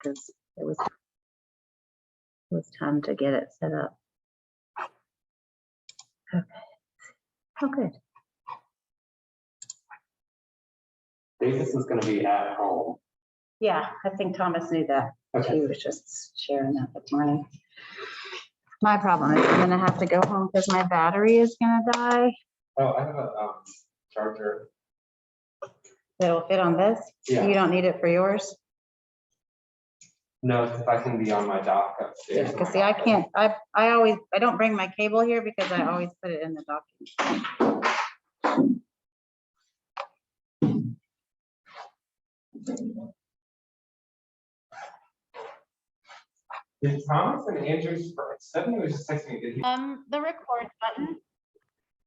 because it was time to get it set up. Okay. Oh, good. Davis is going to be at home. Yeah, I think Thomas knew that. Okay. He was just sharing that this morning. My problem is I'm gonna have to go home because my battery is gonna die. Oh, I have a charger. It'll fit on this? Yeah. You don't need it for yours? No, if I can be on my dock upstairs. Yeah, because see, I can't, I don't bring my cable here because I always put it in the docking. Did Thomas and Andrew, Stephanie was just texting me, did he? The record button.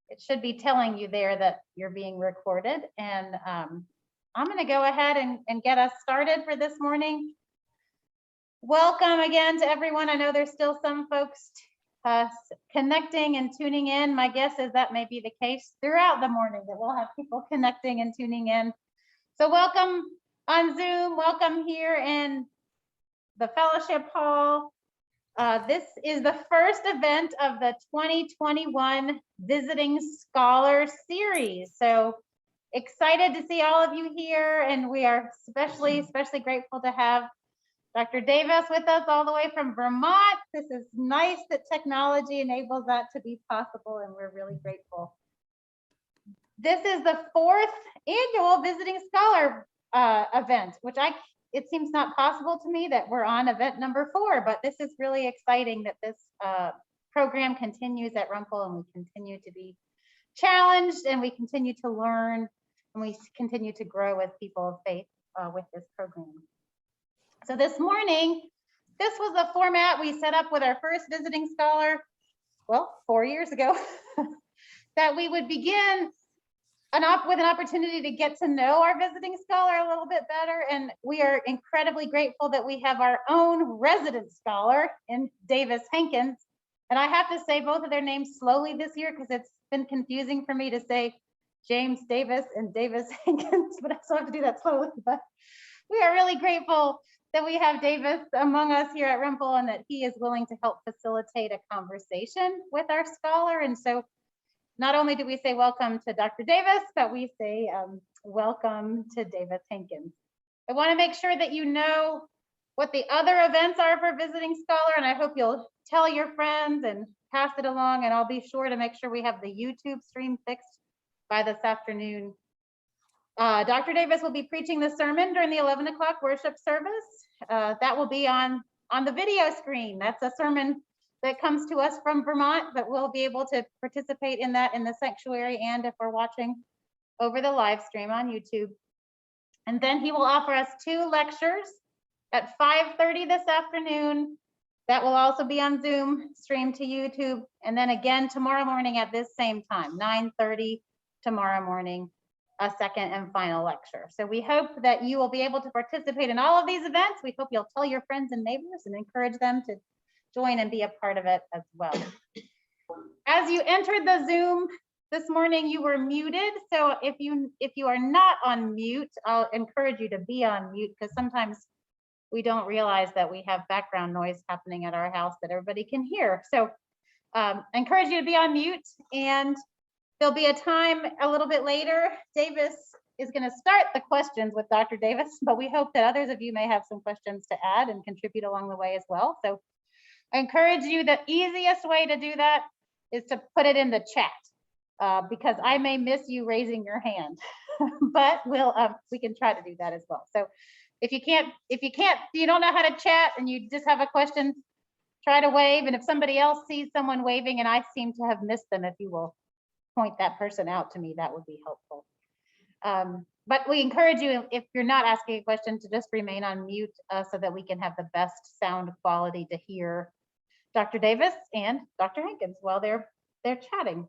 It should be telling you there that you're being recorded, and I'm going to go ahead and get us started for this morning. Welcome again to everyone. I know there's still some folks connecting and tuning in. My guess is that may be the case throughout the morning, that we'll have people connecting and tuning in. So welcome on Zoom, welcome here in the fellowship hall. This is the first event of the 2021 Visiting Scholar Series. So excited to see all of you here, and we are especially grateful to have Dr. Davis with us all the way from Vermont. This is nice that technology enables that to be possible, and we're really grateful. This is the 4th annual Visiting Scholar event, which it seems not possible to me that we're on event number 4, but this is really exciting that this program continues at Rumpel, and we continue to be challenged, and we continue to learn, and we continue to grow as people of faith with this program. So this morning, this was the format we set up with our first visiting scholar, well, 4 years ago, that we would begin with an opportunity to get to know our visiting scholar a little bit better. And we are incredibly grateful that we have our own resident scholar in Davis Hankins. And I have to say both of their names slowly this year because it's been confusing for me to say James Davis and Davis Hankins, but I still have to do that slowly. But we are really grateful that we have Davis among us here at Rumpel, and that he is willing to help facilitate a conversation with our scholar. And so not only do we say welcome to Dr. Davis, but we say welcome to Davis Hankins. I want to make sure that you know what the other events are for Visiting Scholar, and I hope you'll tell your friends and pass it along, and I'll be sure to make sure we have the YouTube stream fixed by this afternoon. Dr. Davis will be preaching the sermon during the 11 o'clock worship service. That will be on the video screen. That's a sermon that comes to us from Vermont, but we'll be able to participate in that in the sanctuary, and if we're watching over the live stream on YouTube. And then he will offer us 2 lectures at 5:30 this afternoon. That will also be on Zoom, streamed to YouTube. And then again tomorrow morning at this same time, 9:30 tomorrow morning, a second and final lecture. So we hope that you will be able to participate in all of these events. We hope you'll tell your friends and neighbors and encourage them to join and be a part of it as well. As you entered the Zoom this morning, you were muted. So if you are not on mute, I'll encourage you to be on mute, because sometimes we don't realize that we have background noise happening at our house that everybody can hear. So I encourage you to be on mute, and there'll be a time a little bit later. Davis is going to start the questions with Dr. Davis, but we hope that others of you may have some questions to add and contribute along the way as well. So I encourage you, the easiest way to do that is to put it in the chat, because I may miss you raising your hand, but we can try to do that as well. So if you don't know how to chat and you just have a question, try to wave. And if somebody else sees someone waving and I seem to have missed them, if you will point that person out to me, that would be helpful. But we encourage you, if you're not asking a question, to just remain on mute so that we can have the best sound quality to hear Dr. Davis and Dr. Hankins while they're chatting.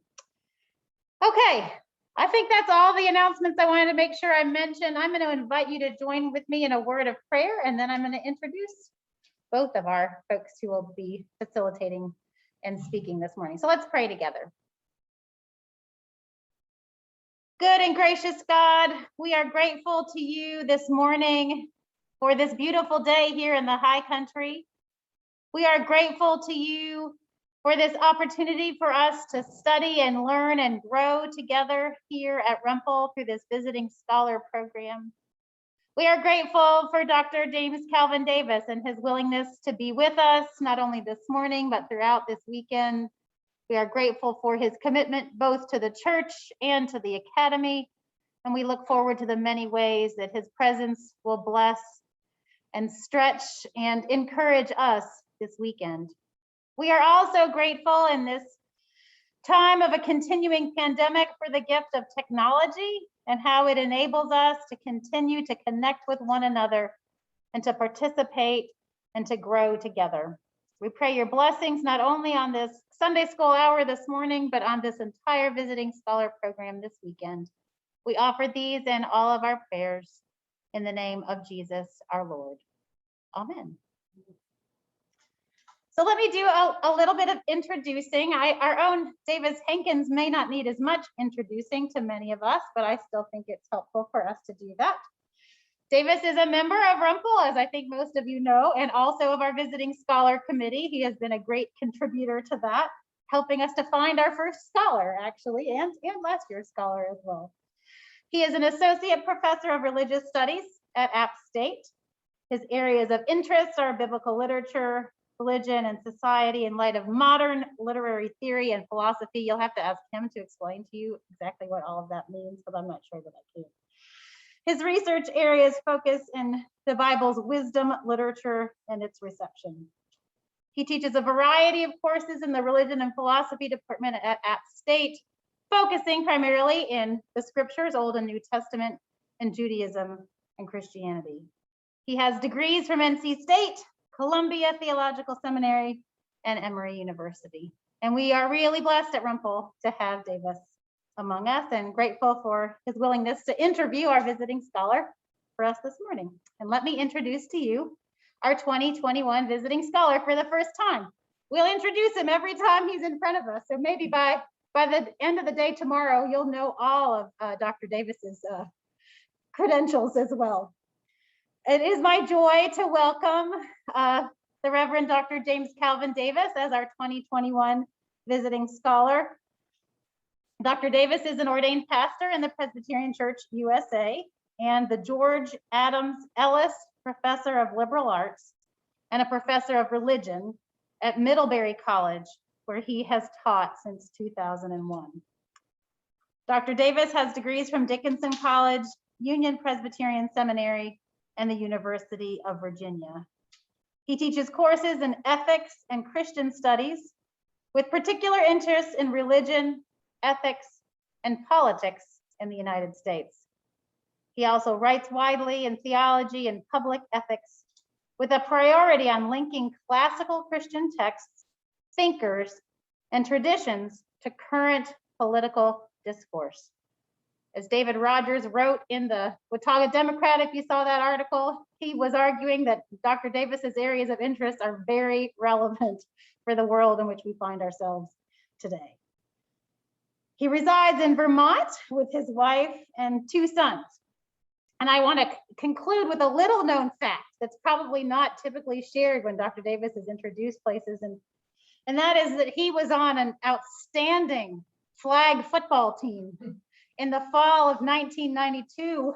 Okay, I think that's all the announcements I wanted to make sure I mentioned. I'm going to invite you to join with me in a word of prayer, and then I'm going to introduce both of our folks who will be facilitating and speaking this morning. So let's pray together. Good and gracious God, we are grateful to you this morning for this beautiful day here in the high country. We are grateful to you for this opportunity for us to study and learn and grow together here at Rumpel through this Visiting Scholar program. We are grateful for Dr. James Calvin Davis and his willingness to be with us, not only this morning, but throughout this weekend. We are grateful for his commitment both to the church and to the academy, and we look forward to the many ways that his presence will bless and stretch and encourage us this weekend. We are also grateful in this time of a continuing pandemic for the gift of technology and how it enables us to continue to connect with one another and to participate and to grow together. We pray your blessings not only on this Sunday school hour this morning, but on this entire Visiting Scholar program this weekend. We offer these and all of our prayers in the name of Jesus, our Lord. Amen. So let me do a little bit of introducing. Our own Davis Hankins may not need as much introducing to many of us, but I still think it's helpful for us to do that. Davis is a member of Rumpel, as I think most of you know, and also of our Visiting Scholar Committee. He has been a great contributor to that, helping us to find our first scholar, actually, and last year's scholar as well. He is an associate professor of religious studies at App State. His areas of interest are biblical literature, religion, and society in light of modern literary theory and philosophy. You'll have to ask him to explain to you exactly what all of that means, but I'm not sure that I can. His research areas focus in the Bible's wisdom, literature, and its reception. He teaches a variety of courses in the religion and philosophy department at App State, focusing primarily in the scriptures, Old and New Testament, and Judaism and Christianity. He has degrees from NC State, Columbia Theological Seminary, and Emory University. And we are really blessed at Rumpel to have Davis among us and grateful for his willingness to interview our visiting scholar for us this morning. And let me introduce to you our 2021 visiting scholar for the first time. We'll introduce him every time he's in front of us. So maybe by the end of the day tomorrow, you'll know all of Dr. Davis's credentials as well. It is my joy to welcome the Reverend Dr. James Calvin Davis as our 2021 visiting scholar. Dr. Davis is an ordained pastor in the Presbyterian Church USA and the George Adams Ellis Professor of Liberal Arts and a Professor of Religion at Middlebury College, where he has taught since 2001. Dr. Davis has degrees from Dickinson College, Union Presbyterian Seminary, and the University of Virginia. He teaches courses in ethics and Christian studies with particular interest in religion, ethics, and politics in the United States. He also writes widely in theology and public ethics with a priority on linking classical Christian texts, thinkers, and traditions to current political discourse. As David Rogers wrote in the Watauga Democrat, if you saw that article, he was arguing that Dr. Davis's areas of interest are very relevant for the world in which we find ourselves today. He resides in Vermont with his wife and two sons. And I want to conclude with a little known fact that's probably not typically shared when Dr. Davis is introduced places. And that is that he was on an outstanding flag football team in the fall of 1992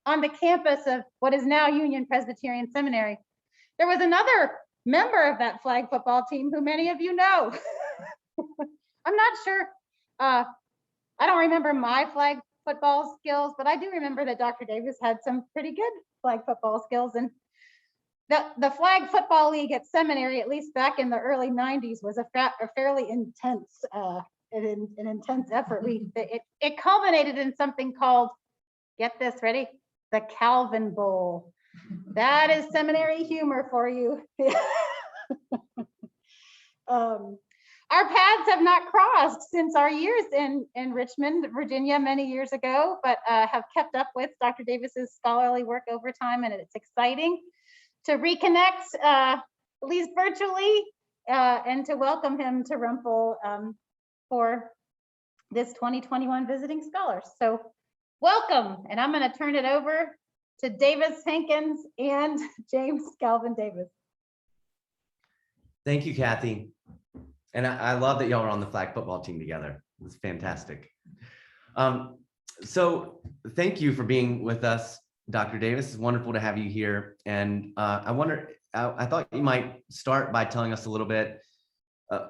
on the campus of what is now Union Presbyterian Seminary. There was another member of that flag football team who many of you know. I'm not sure, I don't remember my flag football skills, but I do remember that Dr. Davis had some pretty good flag football skills. And the flag football league at Seminary, at least back in the early 90s, was a fairly intense an intense effort. It culminated in something called, get this, ready? The Calvin Bowl. That is seminary humor for you. Our paths have not crossed since our years in Richmond, Virginia, many years ago, but have kept up with Dr. Davis's scholarly work over time, and it's exciting to reconnect, at least virtually, and to welcome him to Rumpel for this 2021 Visiting Scholars. So welcome, and I'm going to turn it over to Davis Hankins and James Calvin Davis. Thank you, Kathy. And I love that y'all are on the flag football team together. It's fantastic. So thank you for being with us, Dr. Davis. It's wonderful to have you here. And I thought you might start by telling us a little bit.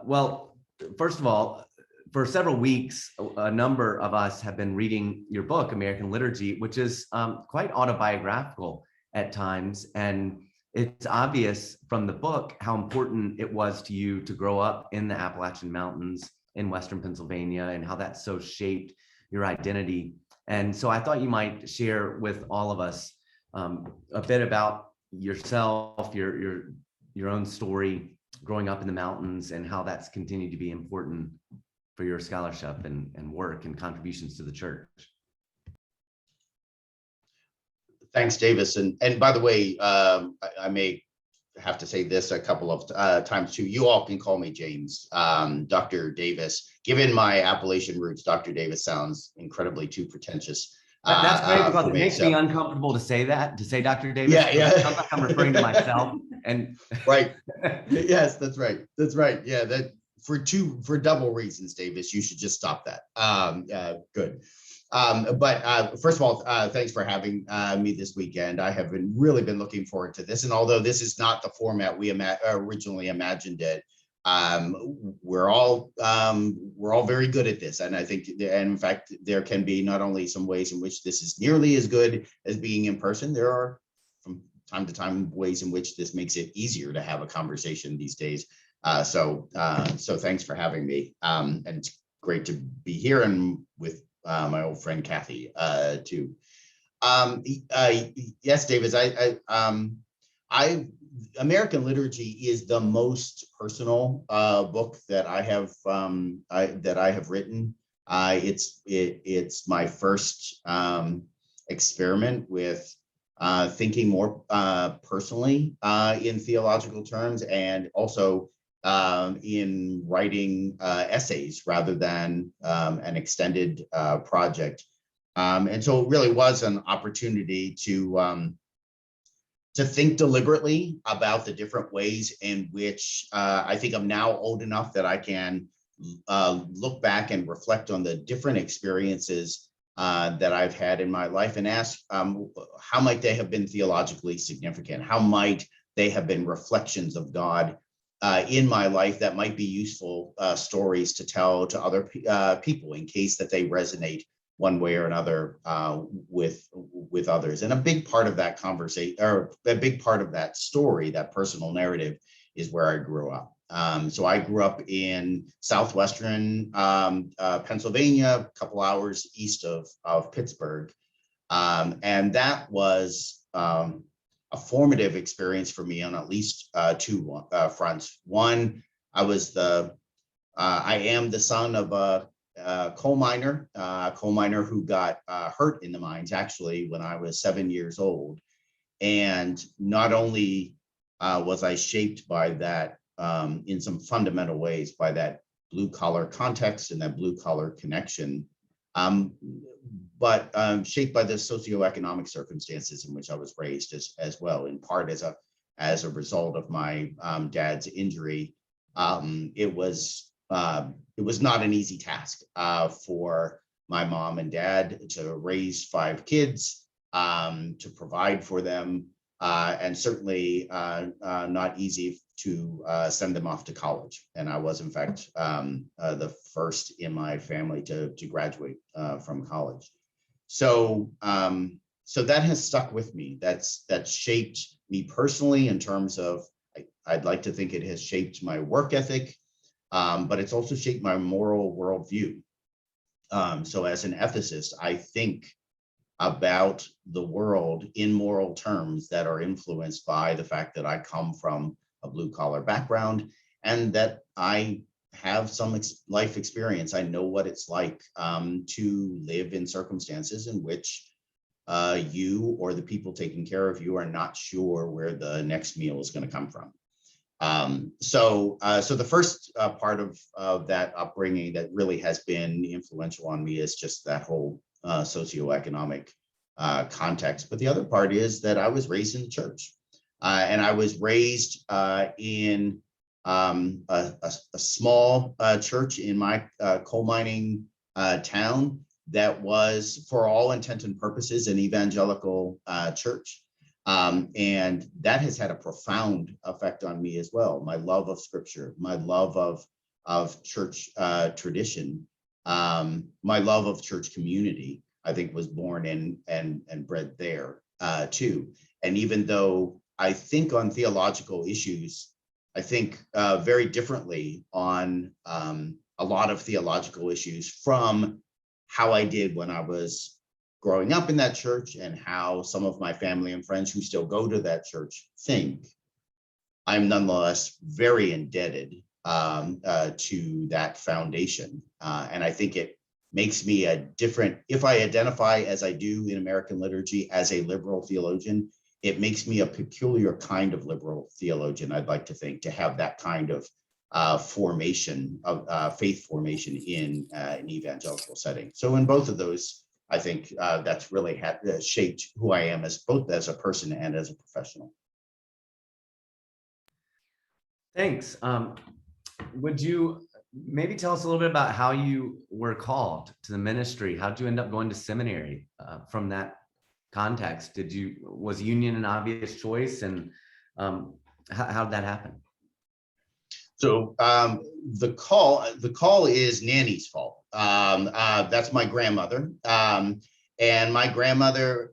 Well, first of all, for several weeks, a number of us have been reading your book, American Liturgy, which is quite autobiographical at times. And it's obvious from the book how important it was to you to grow up in the Appalachian Mountains in Western Pennsylvania and how that so shaped your identity. And so I thought you might share with all of us a bit about yourself, your own story growing up in the mountains and how that's continued to be important for your scholarship and work and contributions to the church. Thanks, Davis. And by the way, I may have to say this a couple of times too. You all can call me James. Dr. Davis, given my Appalachian roots, Dr. Davis sounds incredibly too pretentious. That's great because it makes me uncomfortable to say Dr. Davis. Yeah. It sounds like I'm referring to myself. And right. Yes, that's right. That's right. Yeah, that for double reasons, Davis, you should just stop that. Good. But first of all, thanks for having me this weekend. I have really been looking forward to this. And although this is not the format we originally imagined it, we're all very good at this. And I think, and in fact, there can be not only some ways in which this is nearly as good as being in person, there are from time to time ways in which this makes it easier to have a conversation these days. So thanks for having me. And it's great to be here and with my old friend Kathy too. Yes, Davis. American Liturgy is the most personal book that I have written. It's my first experiment with thinking more personally in theological terms, and also in writing essays rather than an extended project. And so it really was an opportunity to think deliberately about the different ways in which I think I'm now old enough that I can look back and reflect on the different experiences that I've had in my life and ask how might they have been theologically significant? How might they have been reflections of God in my life that might be useful stories to tell to other people in case that they resonate one way or another with others. And a big part of that conversation, or a big part of that story, that personal narrative, is where I grew up. So I grew up in southwestern Pennsylvania, a couple hours east of Pittsburgh. And that was a formative experience for me on at least two fronts. One, I am the son of a coal miner who got hurt in the mines actually when I was 7 years old. And not only was I shaped by that in some fundamental ways by that blue collar context and that blue collar connection, but shaped by the socioeconomic circumstances in which I was raised as well, in part as a result of my dad's injury. It was not an easy task for my mom and dad to raise 5 kids, to provide for them, and certainly not easy to send them off to college. And I was, in fact, the first in my family to graduate from college. So that has stuck with me. That's shaped me personally in terms of, I'd like to think it has shaped my work ethic, but it's also shaped my moral worldview. So as an ethicist, I think about the world in moral terms that are influenced by the fact that I come from a blue collar background and that I have some life experience. I know what it's like to live in circumstances in which you or the people taking care of you are not sure where the next meal is going to come from. So the first part of that upbringing that really has been influential on me is just that whole socioeconomic context. But the other part is that I was raised in the church, and I was raised in a small church in my coal mining town that was, for all intent and purposes, an evangelical church. And that has had a profound effect on me as well. My love of scripture, my love of church tradition, my love of church community, I think was born and bred there too. And even though I think on theological issues, I think very differently on a lot of theological issues from how I did when I was growing up in that church and how some of my family and friends who still go to that church think. I'm nonetheless very indebted to that foundation. And I think it makes me a different, if I identify as I do in American liturgy as a liberal theologian, it makes me a peculiar kind of liberal theologian, I'd like to think, to have that kind of formation of faith formation in an evangelical setting. So in both of those, I think that's really shaped who I am as both as a person and as a professional. Thanks. Would you maybe tell us a little bit about how you were called to the ministry? How did you end up going to seminary from that context? Was union an obvious choice, and how did that happen? So the call is Nanny's fault. That's my grandmother, and my grandmother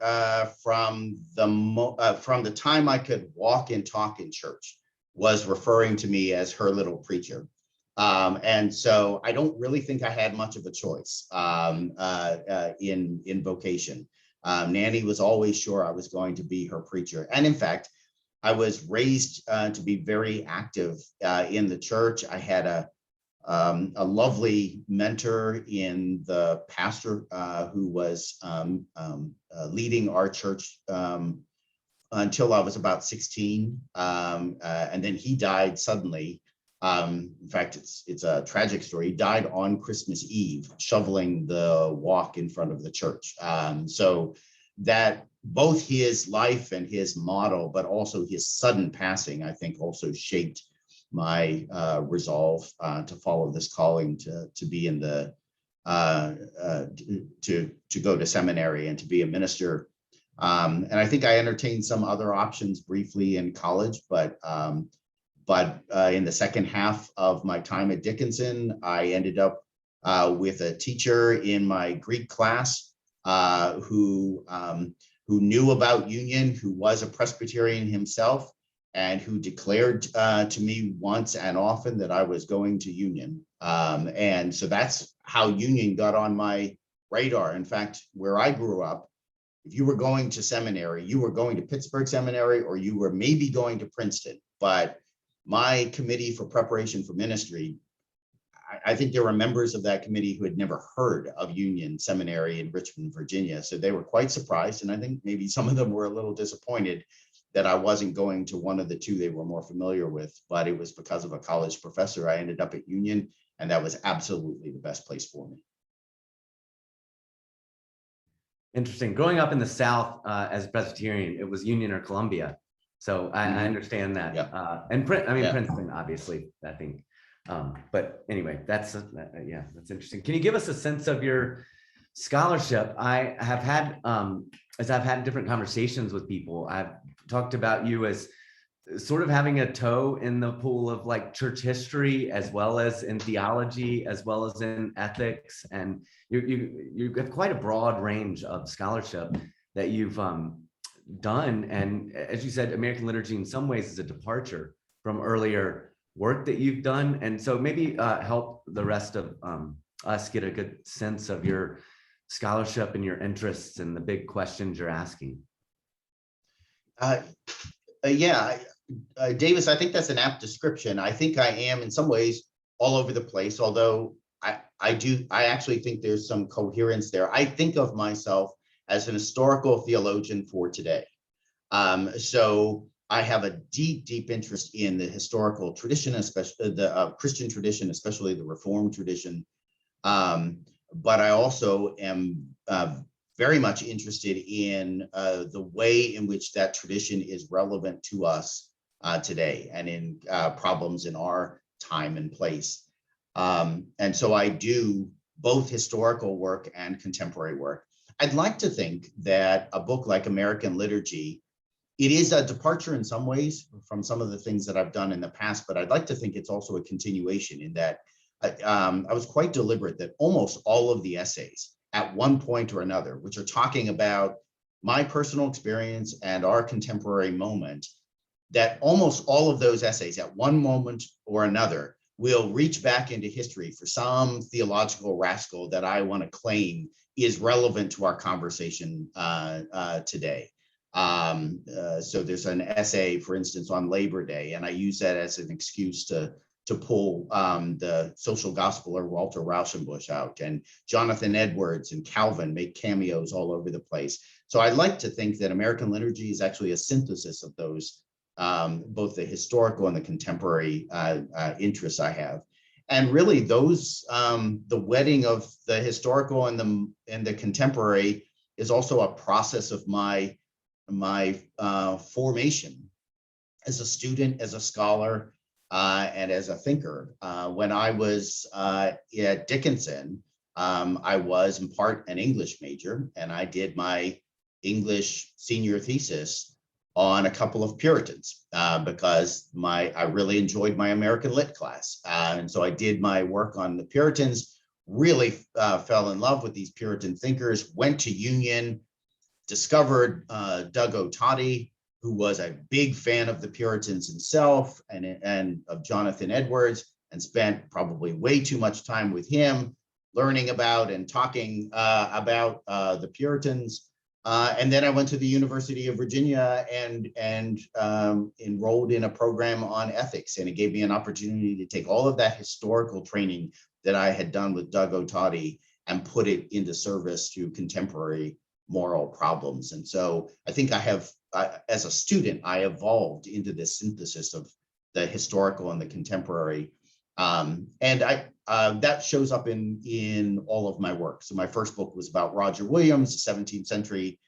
from the time I could walk and talk in church was referring to me as her little preacher. And so I don't really think I had much of a choice in vocation. Nanny was always sure I was going to be her preacher. And in fact, I was raised to be very active in the church. I had a lovely mentor in the pastor who was leading our church until I was about 16. And then he died suddenly. In fact, it's a tragic story. He died on Christmas Eve, shoveling the walk in front of the church. So that both his life and his model, but also his sudden passing, I think also shaped my resolve to follow this calling to be in the, to go to seminary and to be a minister. And I think I entertained some other options briefly in college, but in the second half of my time at Dickinson, I ended up with a teacher in my Greek class who knew about union, who was a Presbyterian himself, and who declared to me once and often that I was going to union. And so that's how union got on my radar. In fact, where I grew up, if you were going to seminary, you were going to Pittsburgh Seminary, or you were maybe going to Princeton. But my committee for preparation for ministry, I think there were members of that committee who had never heard of Union Seminary in Richmond, Virginia. So they were quite surprised. And I think maybe some of them were a little disappointed that I wasn't going to one of the two they were more familiar with, but it was because of a college professor. I ended up at Union, and that was absolutely the best place for me. Interesting. Growing up in the South as a Presbyterian, it was Union or Columbia. So I understand that. Yeah. And Princeton, obviously, I think. But anyway, that's interesting. Can you give us a sense of your scholarship? I have had, as I've had different conversations with people, I've talked about you as sort of having a toe in the pool of like church history, as well as in theology, as well as in ethics. And you have quite a broad range of scholarship that you've done. And as you said, American liturgy in some ways is a departure from earlier work that you've done. And so maybe help the rest of us get a good sense of your scholarship and your interests and the big questions you're asking. Davis, I think that's an apt description. I think I am in some ways all over the place, although I actually think there's some coherence there. I think of myself as an historical theologian for today. So I have a deep interest in the historical tradition, especially the Christian tradition, especially the Reformed tradition. But I also am very much interested in the way in which that tradition is relevant to us today and in problems in our time and place. And so I do both historical work and contemporary work. I'd like to think that a book like American Liturgy, it is a departure in some ways from some of the things that I've done in the past, but I'd like to think it's also a continuation in that I was quite deliberate that almost all of the essays at one point or another, which are talking about my personal experience and our contemporary moment, that almost all of those essays at one moment or another will reach back into history for some theological rascal that I want to claim is relevant to our conversation today. So there's an essay, for instance, on Labor Day, and I use that as an excuse to pull the social gospeler Walter Rauschenbusch out, and Jonathan Edwards and Calvin make cameos all over the place. So I like to think that American Liturgy is actually a synthesis of those, both the historical and the contemporary interests I have. And really those, the wedding of the historical and the contemporary is also a process of my formation as a student, as a scholar, and as a thinker. When I was at Dickinson, I was in part an English major, and I did my English senior thesis on a couple of Puritans because I really enjoyed my American Lit class. And so I did my work on the Puritans, really fell in love with these Puritan thinkers, went to Union, discovered Doug Otati, who was a big fan of the Puritans himself and of Jonathan Edwards, and spent probably way too much time with him, learning about and talking about the Puritans. And then I went to the University of Virginia and enrolled in a program on ethics. And it gave me an opportunity to take all of that historical training that I had done with Doug Otati and put it into service to contemporary moral problems. And so I think I have, as a student, I evolved into this synthesis of the historical and the contemporary. And that shows up in all of my work. So my first book was about Roger Williams, 17th century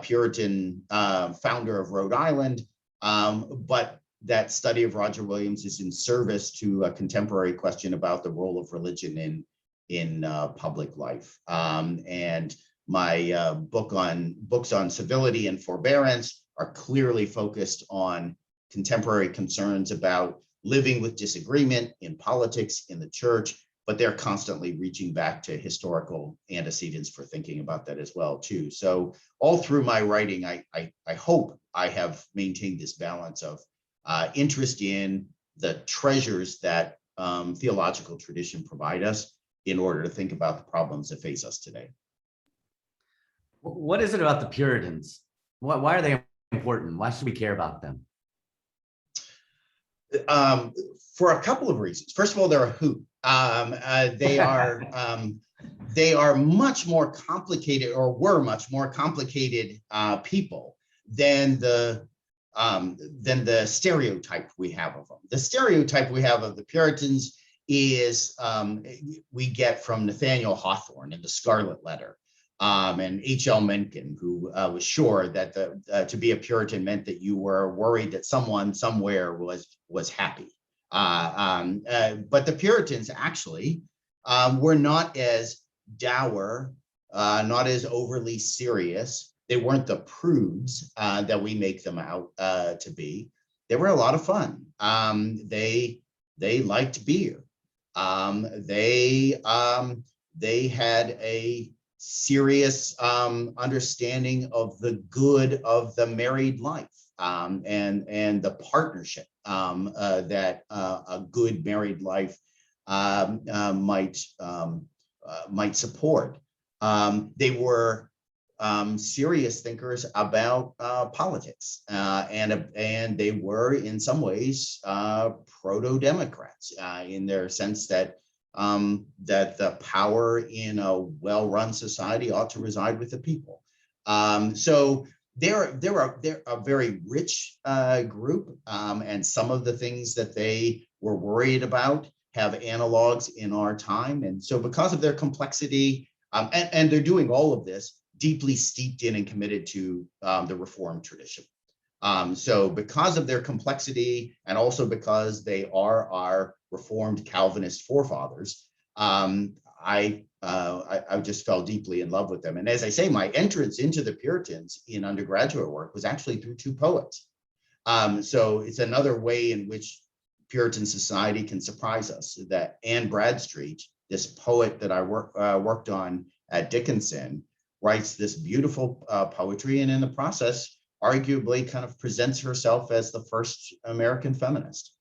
Puritan founder of Rhode Island. But that study of Roger Williams is in service to a contemporary question about the role of religion in public life. And my books on civility and forbearance are clearly focused on contemporary concerns about living with disagreement in politics, in the church, but they're constantly reaching back to historical antecedents for thinking about that as well, too. So all through my writing, I hope I have maintained this balance of interest in the treasures that theological tradition provide us in order to think about the problems that face us today. What is it about the Puritans? Why are they important? Why should we care about them? For a couple of reasons. First of all, they're a hoot. They are much more complicated, or were much more complicated people than the stereotype we have of them. The stereotype we have of the Puritans is we get from Nathaniel Hawthorne in the Scarlet Letter. And H.L. Mencken, who was sure that to be a Puritan meant that you were worried that someone somewhere was happy. But the Puritans actually were not as dour, not as overly serious. They weren't the prudes that we make them out to be. They were a lot of fun. They liked beer. They had a serious understanding of the good of the married life and the partnership that a good married life might support. They were serious thinkers about politics, and they were in some ways proto-democrats in their sense that the power in a well-run society ought to reside with the people. So they're a very rich group, and some of the things that they were worried about have analogs in our time. And so because of their complexity, and they're doing all of this deeply steeped in and committed to the Reformed tradition. So because of their complexity, and also because they are our Reformed Calvinist forefathers, I just fell deeply in love with them. And as I say, my entrance into the Puritans in undergraduate work was actually through two poets. So it's another way in which Puritan society can surprise us. That Anne Bradstreet, this poet that I worked on at Dickinson, writes this beautiful poetry, and in the process, arguably kind of presents herself as the first American feminist,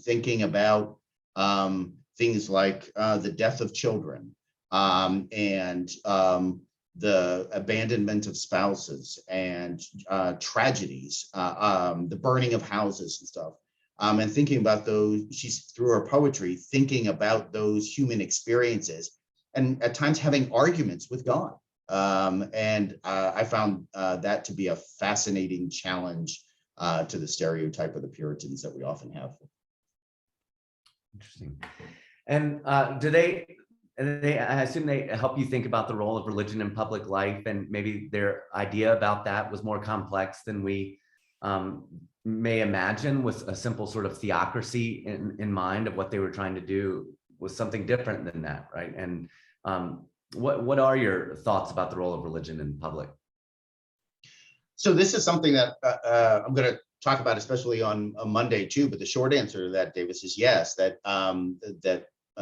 thinking about things like the death of children and the abandonment of spouses and tragedies, the burning of houses and stuff. And thinking about those, she's through her poetry, thinking about those human experiences and at times having arguments with God. I found that to be a fascinating challenge to the stereotype of the Puritans that we often have. Interesting. And I assume they help you think about the role of religion in public life, and maybe their idea about that was more complex than we may imagine, with a simple sort of theocracy in mind of what they were trying to do was something different than that, right? And what are your thoughts about the role of religion in public? So this is something that I'm going to talk about, especially on Monday too. But the short answer to that, Davis, is yes. That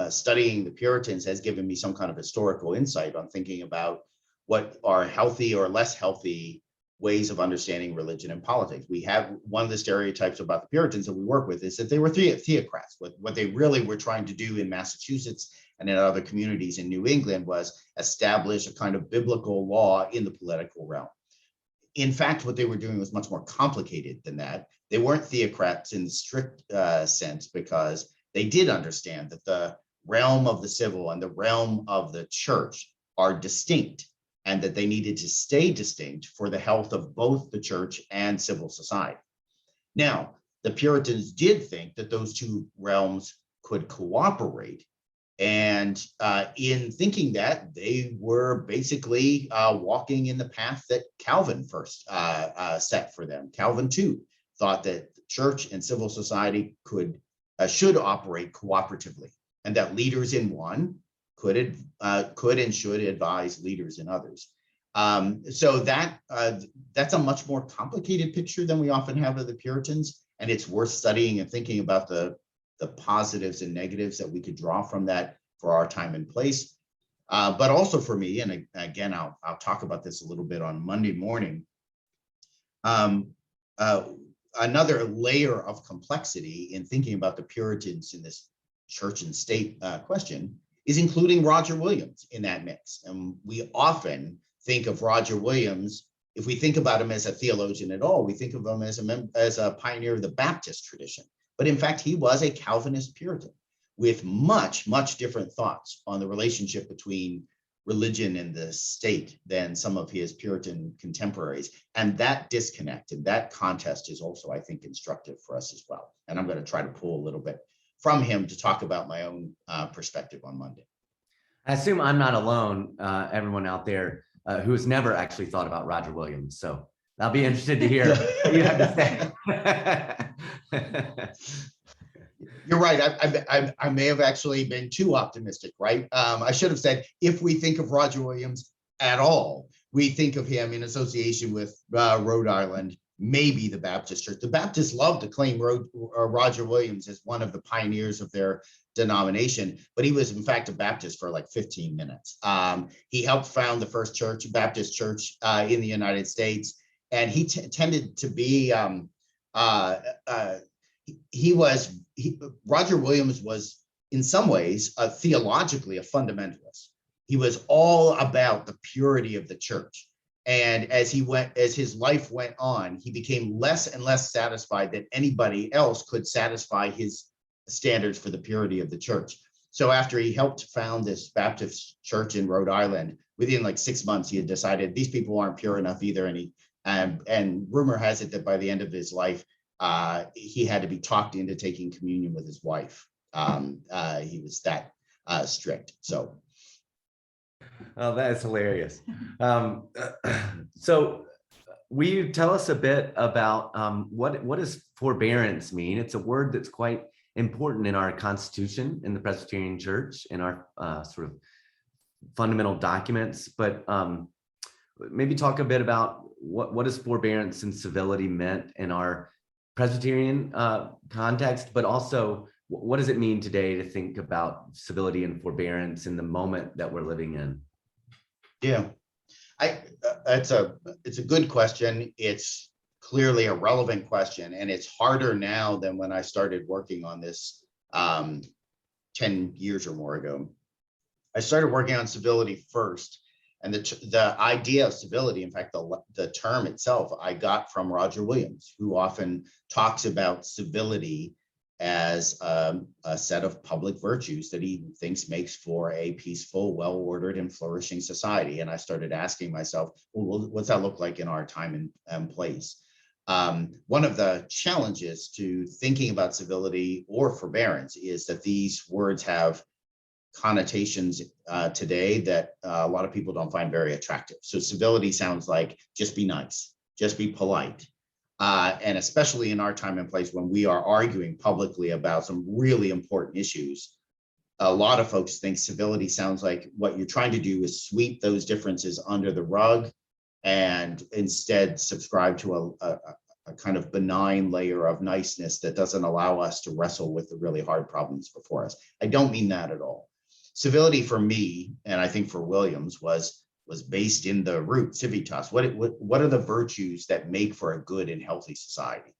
studying the Puritans has given me some kind of historical insight on thinking about what are healthy or less healthy ways of understanding religion and politics. We have one of the stereotypes about the Puritans that we work with is that they were theocrats. What they really were trying to do in Massachusetts and in other communities in New England was establish a kind of biblical law in the political realm. In fact, what they were doing was much more complicated than that. They weren't theocrats in the strict sense, because they did understand that the realm of the civil and the realm of the church are distinct, and that they needed to stay distinct for the health of both the church and civil society. Now, the Puritans did think that those two realms could cooperate. And in thinking that, they were basically walking in the path that Calvin first set for them. Calvin, too, thought that the church and civil society should operate cooperatively, and that leaders in one could and should advise leaders in others. So that's a much more complicated picture than we often have of the Puritans, and it's worth studying and thinking about the positives and negatives that we could draw from that for our time and place. But also for me, and again, I'll talk about this a little bit on Monday morning, another layer of complexity in thinking about the Puritans in this church and state question is including Roger Williams in that mix. And we often think of Roger Williams, if we think about him as a theologian at all, we think of him as a pioneer of the Baptist tradition. But in fact, he was a Calvinist Puritan with much, much different thoughts on the relationship between religion and the state than some of his Puritan contemporaries. And that disconnect and that contest is also, I think, instructive for us as well. And I'm going to try to pull a little bit from him to talk about my own perspective on Monday. I assume I'm not alone, everyone out there who has never actually thought about Roger Williams. So I'll be interested to hear what you have to say. You're right. I may have actually been too optimistic, right? I should have said, if we think of Roger Williams at all, we think of him in association with Rhode Island, maybe the Baptist Church. The Baptists love to claim Roger Williams as one of the pioneers of their denomination, but he was in fact a Baptist for like 15 minutes. He helped found the first Baptist church in the United States, and he tended to be Roger Williams was in some ways theologically a fundamentalist. He was all about the purity of the church. And as his life went on, he became less and less satisfied that anybody else could satisfy his standards for the purity of the church. So after he helped found this Baptist church in Rhode Island, within like 6 months, he had decided these people aren't pure enough either. And rumor has it that by the end of his life, he had to be talked into taking communion with his wife. He was that strict. So Oh, that is hilarious. So will you tell us a bit about what does forbearance mean? It's a word that's quite important in our Constitution, in the Presbyterian Church, in our sort of fundamental documents, but maybe talk a bit about what is forbearance and civility meant in our Presbyterian context, but also what does it mean today to think about civility and forbearance in the moment that we're living in? Yeah, it's a good question. It's clearly a relevant question, and it's harder now than when I started working on this 10 years or more ago. I started working on civility first, and the idea of civility, in fact, the term itself, I got from Roger Williams, who often talks about civility as a set of public virtues that he thinks makes for a peaceful, well-ordered, and flourishing society. And I started asking myself, well, what's that look like in our time and place? One of the challenges to thinking about civility or forbearance is that these words have connotations today that a lot of people don't find very attractive. So civility sounds like just be nice, just be polite. And especially in our time and place when we are arguing publicly about some really important issues, a lot of folks think civility sounds like what you're trying to do is sweep those differences under the rug and instead subscribe to a kind of benign layer of niceness that doesn't allow us to wrestle with the really hard problems before us. I don't mean that at all. Civility for me, and I think for Williams, was based in the root civitas. What are the virtues that make for a good and healthy society?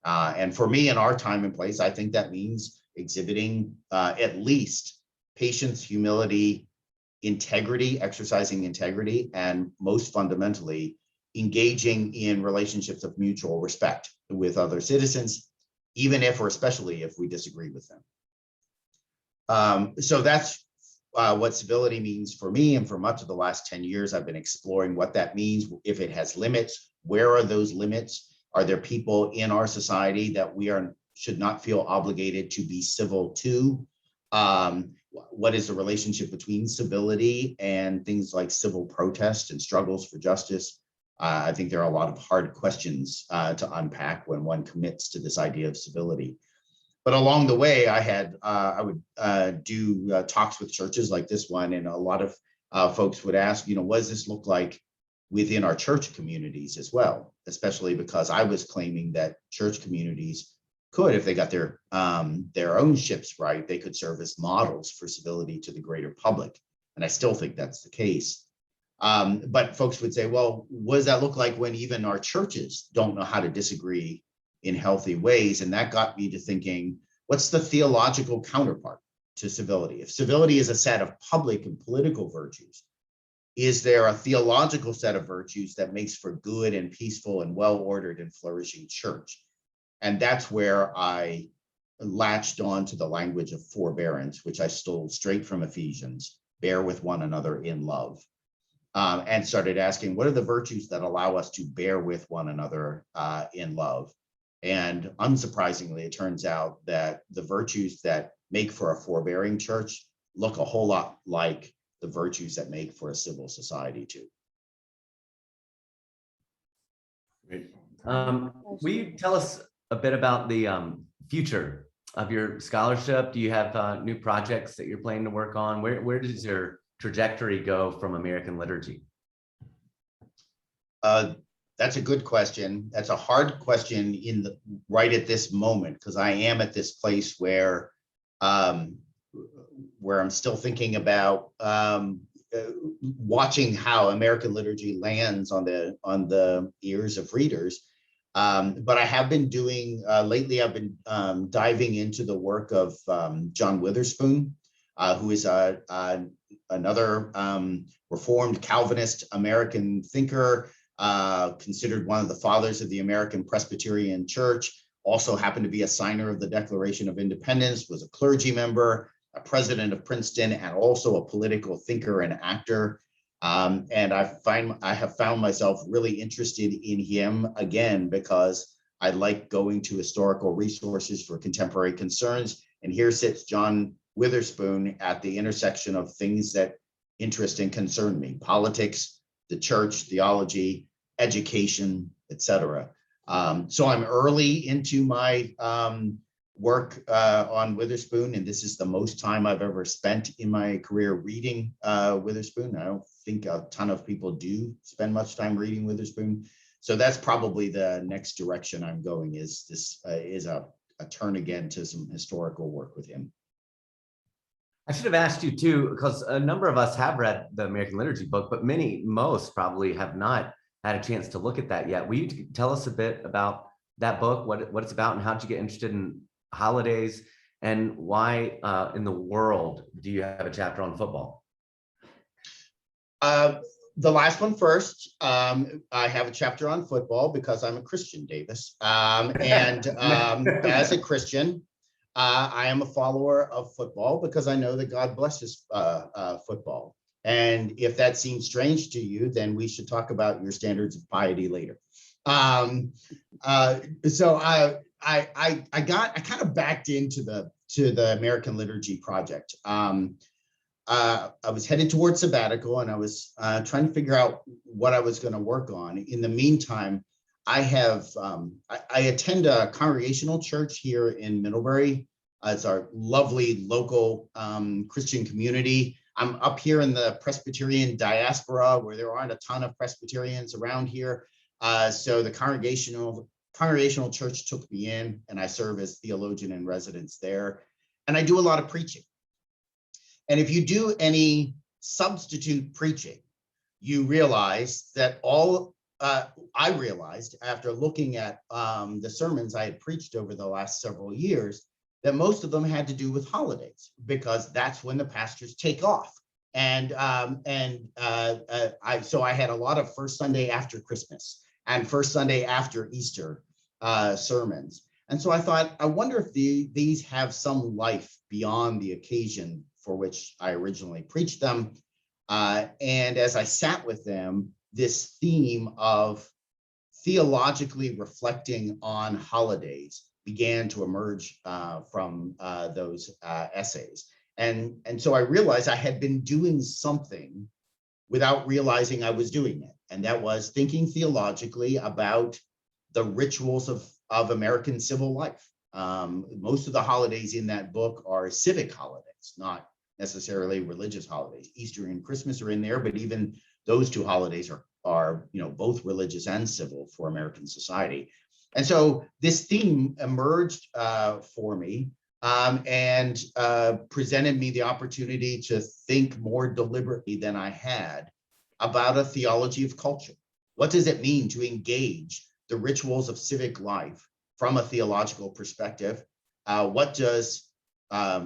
And for me, in our time and place, I think that means exhibiting at least patience, humility, integrity, exercising integrity, and most fundamentally, engaging in relationships of mutual respect with other citizens, even if or especially if we disagree with them. So that's what civility means for me, and for much of the last 10 years, I've been exploring what that means, if it has limits, where are those limits? Are there people in our society that we should not feel obligated to be civil to? What is the relationship between civility and things like civil protest and struggles for justice? I think there are a lot of hard questions to unpack when one commits to this idea of civility. But along the way, I would do talks with churches like this one, and a lot of folks would ask, what does this look like within our church communities as well? Especially because I was claiming that church communities could, if they got their own ships right, they could serve as models for civility to the greater public. And I still think that's the case. But folks would say, well, what does that look like when even our churches don't know how to disagree in healthy ways? And that got me to thinking, what's the theological counterpart to civility? If civility is a set of public and political virtues, is there a theological set of virtues that makes for good and peaceful and well-ordered and flourishing church? And that's where I latched on to the language of forbearance, which I stole straight from Ephesians, bear with one another in love. And started asking, what are the virtues that allow us to bear with one another in love? And unsurprisingly, it turns out that the virtues that make for a forbearing church look a whole lot like the virtues that make for a civil society too. Great. Will you tell us a bit about the future of your scholarship? Do you have new projects that you're planning to work on? Where does your trajectory go from American liturgy? That's a good question. That's a hard question right at this moment, because I am at this place where I'm still thinking about watching how American liturgy lands on the ears of readers. But I have been doing lately. I've been diving into the work of John Witherspoon, who is another Reformed Calvinist American thinker. Considered one of the fathers of the American Presbyterian Church, also happened to be a signer of the Declaration of Independence, was a clergy member, a president of Princeton, and also a political thinker and actor. And I have found myself really interested in him again, because I like going to historical resources for contemporary concerns. And here sits John Witherspoon at the intersection of things that interest and concern me: politics, the church, theology, education, etc. So I'm early into my work on Witherspoon, and this is the most time I've ever spent in my career reading Witherspoon. I don't think a ton of people do spend much time reading Witherspoon. So that's probably the next direction I'm going, is this is a turn again to some historical work with him. I should have asked you too, because a number of us have read the American Liturgy book, but most probably have not had a chance to look at that yet. Will you tell us a bit about that book, what it's about, and how did you get interested in holidays, and why in the world do you have a chapter on football? The last one first. I have a chapter on football because I'm a Christian, Davis. As a Christian, I am a follower of football because I know that God blesses football. And if that seems strange to you, then we should talk about your standards of piety later. So I kind of backed into the American Liturgy project. I was headed towards sabbatical, and I was trying to figure out what I was going to work on. In the meantime, I attend a Congregational Church here in Middlebury. It's our lovely local Christian community. I'm up here in the Presbyterian diaspora, where there aren't a ton of Presbyterians around here. So the Congregational Church took me in, and I serve as theologian in residence there. And I do a lot of preaching. And if you do any substitute preaching, you realize that I realized after looking at the sermons I had preached over the last several years, that most of them had to do with holidays, because that's when the pastors take off. So I had a lot of first Sunday after Christmas and first Sunday after Easter sermons. And so I thought, I wonder if these have some life beyond the occasion for which I originally preached them. And as I sat with them, this theme of theologically reflecting on holidays began to emerge from those essays. And so I realized I had been doing something without realizing I was doing it. And that was thinking theologically about the rituals of American civil life. Most of the holidays in that book are civic holidays, not necessarily religious holidays. Easter and Christmas are in there, but even those two holidays are both religious and civil for American society. And so this theme emerged for me and presented me the opportunity to think more deliberately than I had about a theology of culture. What does it mean to engage the rituals of civic life from a theological perspective? What does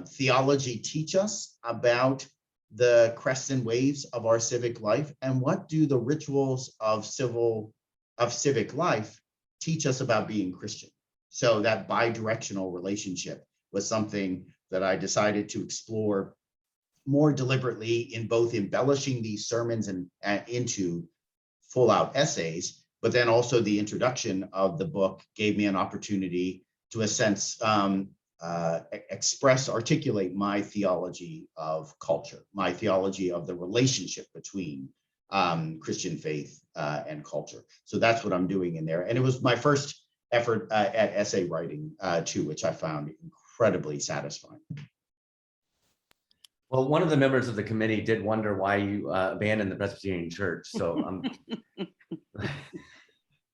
theology teach us about the crests and waves of our civic life? And what do the rituals of civic life teach us about being Christian? So that bi-directional relationship was something that I decided to explore more deliberately in both embellishing these sermons and into full out essays, but then also the introduction of the book gave me an opportunity to, a sense, articulate my theology of culture, my theology of the relationship between Christian faith and culture. So that's what I'm doing in there. And it was my first effort at essay writing too, which I found incredibly satisfying. Well, one of the members of the committee did wonder why you abandoned the Presbyterian Church. So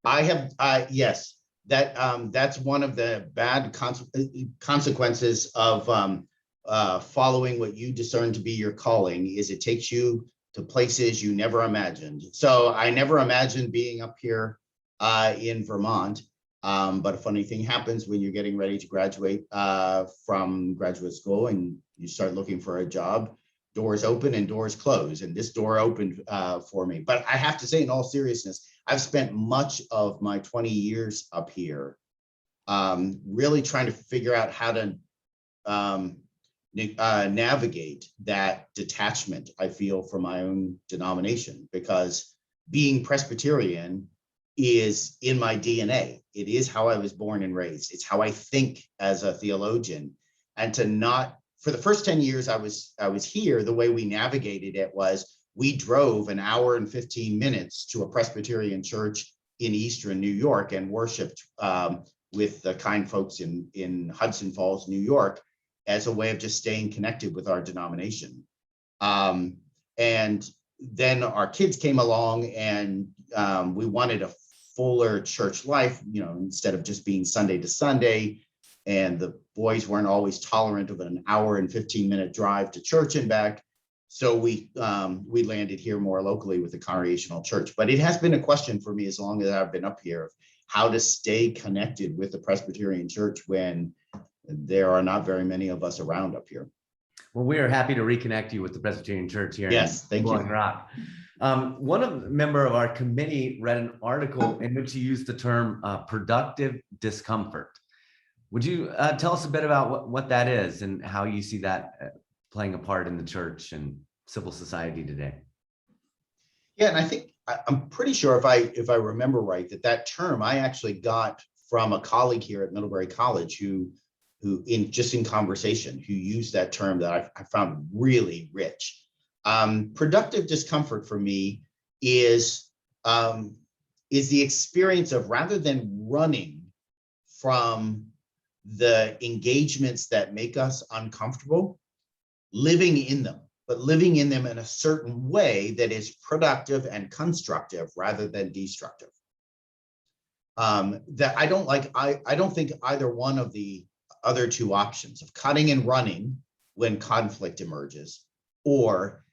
I have, yes, that's one of the bad consequences of following what you discern to be your calling, is it takes you to places you never imagined. So I never imagined being up here in Vermont, but a funny thing happens when you're getting ready to graduate from graduate school and you start looking for a job. Doors open and doors close, and this door opened for me. But I have to say, in all seriousness, I've spent much of my 20 years up here really trying to figure out how to navigate that detachment I feel from my own denomination, because being Presbyterian is in my DNA. It is how I was born and raised. It's how I think as a theologian. And to not for the first 10 years I was here, the way we navigated it was we drove an hour and 15 minutes to a Presbyterian church in Eastern New York and worshiped with the kind folks in Hudson Falls, New York, as a way of just staying connected with our denomination. And then our kids came along, and we wanted a fuller church life, instead of just being Sunday to Sunday. And the boys weren't always tolerant of an hour and 15-minute drive to church and back. So we landed here more locally with the Congregational Church. But it has been a question for me as long as I've been up here, how to stay connected with the Presbyterian Church when there are not very many of us around up here. Well, we are happy to reconnect you with the Presbyterian Church here. Yes, thank you. Rock. One member of our committee read an article in which you used the term productive discomfort. Would you tell us a bit about what that is and how you see that playing a part in the church and civil society today? Yeah, and I think I'm pretty sure if I remember right, that term I actually got from a colleague here at Middlebury College who in conversation, who used that term that I found really rich. Productive discomfort for me is the experience of, rather than running from the engagements that make us uncomfortable, living in them, but living in them in a certain way that is productive and constructive rather than destructive. That I don't like. I don't think either one of the other two options of cutting and running when conflict emerges, or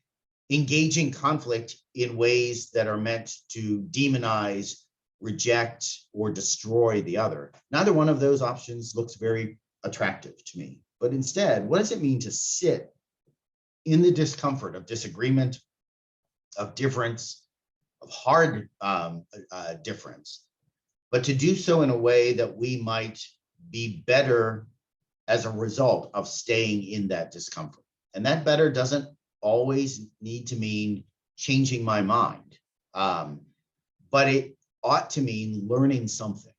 engaging conflict in ways that are meant to demonize, reject, or destroy the other. Neither one of those options looks very attractive to me. But instead, what does it mean to sit in the discomfort of disagreement, of difference, of hard difference, but to do so in a way that we might be better as a result of staying in that discomfort? And that better doesn't always need to mean changing my mind, but it ought to mean learning something,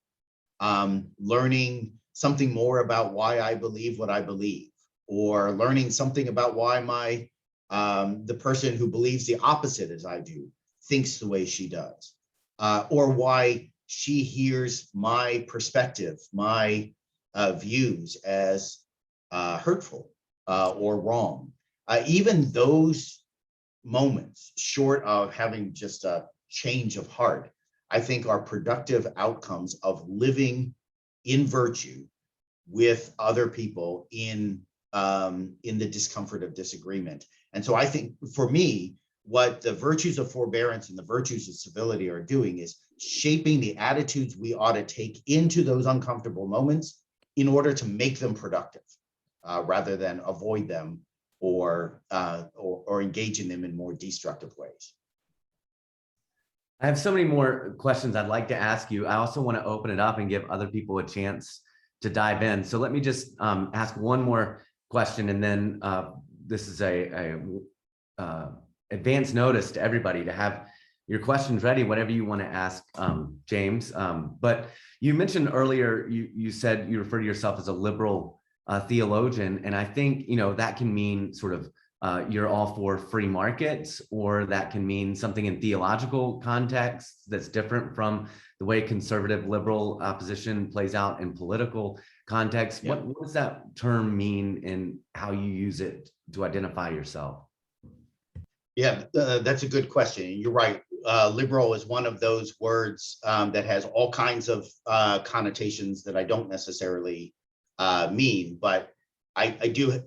learning something more about why I believe what I believe, or learning something about why the person who believes the opposite as I do thinks the way she does, or why she hears my perspective, my views as hurtful or wrong. Even those moments, short of having just a change of heart, I think are productive outcomes of living in virtue with other people in the discomfort of disagreement. And so I think for me, what the virtues of forbearance and the virtues of civility are doing is shaping the attitudes we ought to take into those uncomfortable moments in order to make them productive, rather than avoid them or engage in them in more destructive ways. I have so many more questions I'd like to ask you. I also want to open it up and give other people a chance to dive in. So let me just ask one more question, and then this is a advance notice to everybody to have your questions ready, whatever you want to ask James. But you mentioned earlier, you said you refer to yourself as a liberal theologian, and I think that can mean sort of you're all for free markets, or that can mean something in theological context that's different from the way conservative liberal opposition plays out in political context. Yeah. What does that term mean and how you use it to identify yourself? Yeah, that's a good question. You're right. Liberal is one of those words that has all kinds of connotations that I don't necessarily mean, but I do.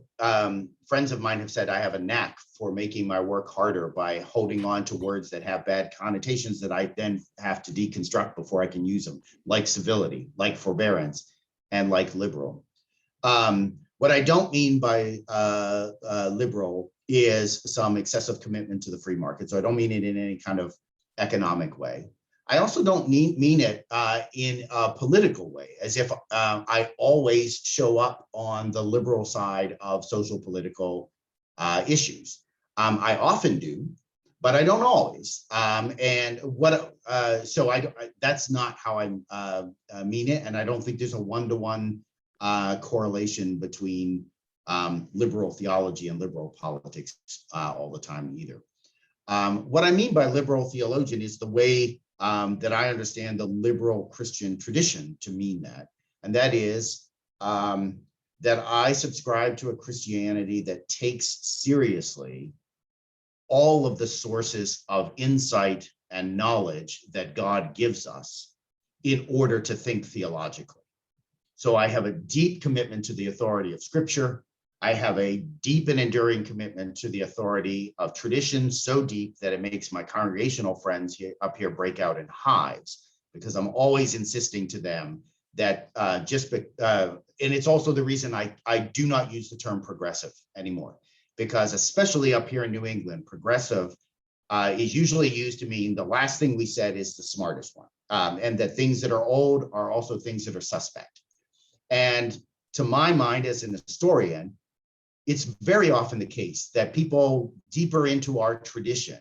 Friends of mine have said I have a knack for making my work harder by holding on to words that have bad connotations that I then have to deconstruct before I can use them, like civility, like forbearance, and like liberal. What I don't mean by liberal is some excessive commitment to the free market. So I don't mean it in any kind of economic way. I also don't mean it in a political way, as if I always show up on the liberal side of social political issues. I often do, but I don't always. That's not how I mean it, and I don't think there's a one-to-one correlation between liberal theology and liberal politics all the time either. What I mean by liberal theologian is the way that I understand the liberal Christian tradition to mean that. And that is that I subscribe to a Christianity that takes seriously all of the sources of insight and knowledge that God gives us in order to think theologically. So I have a deep commitment to the authority of Scripture. I have a deep and enduring commitment to the authority of tradition, so deep that it makes my congregational friends up here break out in hives, because I'm always insisting to them that and it's also the reason I do not use the term progressive anymore, because especially up here in New England, progressive is usually used to mean the last thing we said is the smartest one, and that things that are old are also things that are suspect. And to my mind, as an historian, it's very often the case that people deeper into our tradition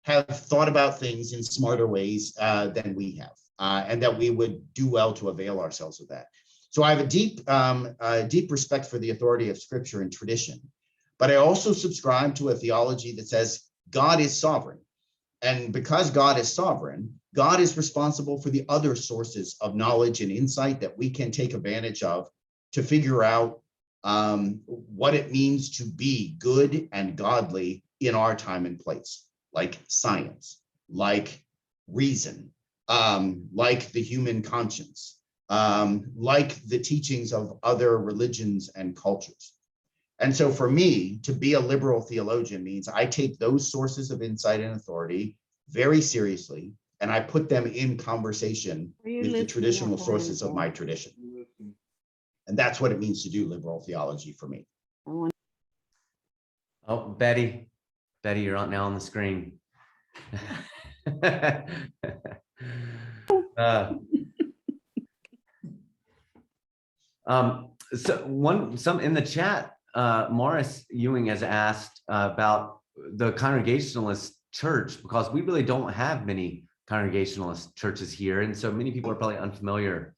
have thought about things in smarter ways than we have, and that we would do well to avail ourselves of that. So I have a deep respect for the authority of Scripture and tradition, but I also subscribe to a theology that says God is sovereign. And because God is sovereign, God is responsible for the other sources of knowledge and insight that we can take advantage of to figure out what it means to be good and godly in our time and place, like science, like reason, like the human conscience, like the teachings of other religions and cultures. And so for me, to be a liberal theologian means I take those sources of insight and authority very seriously, and I put them in conversation with the traditional sources of my tradition. And that's what it means to do liberal theology for me. Oh, Betty, you're on now on the screen. Some in the chat, Morris Ewing has asked about the Congregationalist Church, because we really don't have many Congregationalist churches here, and so many people are probably unfamiliar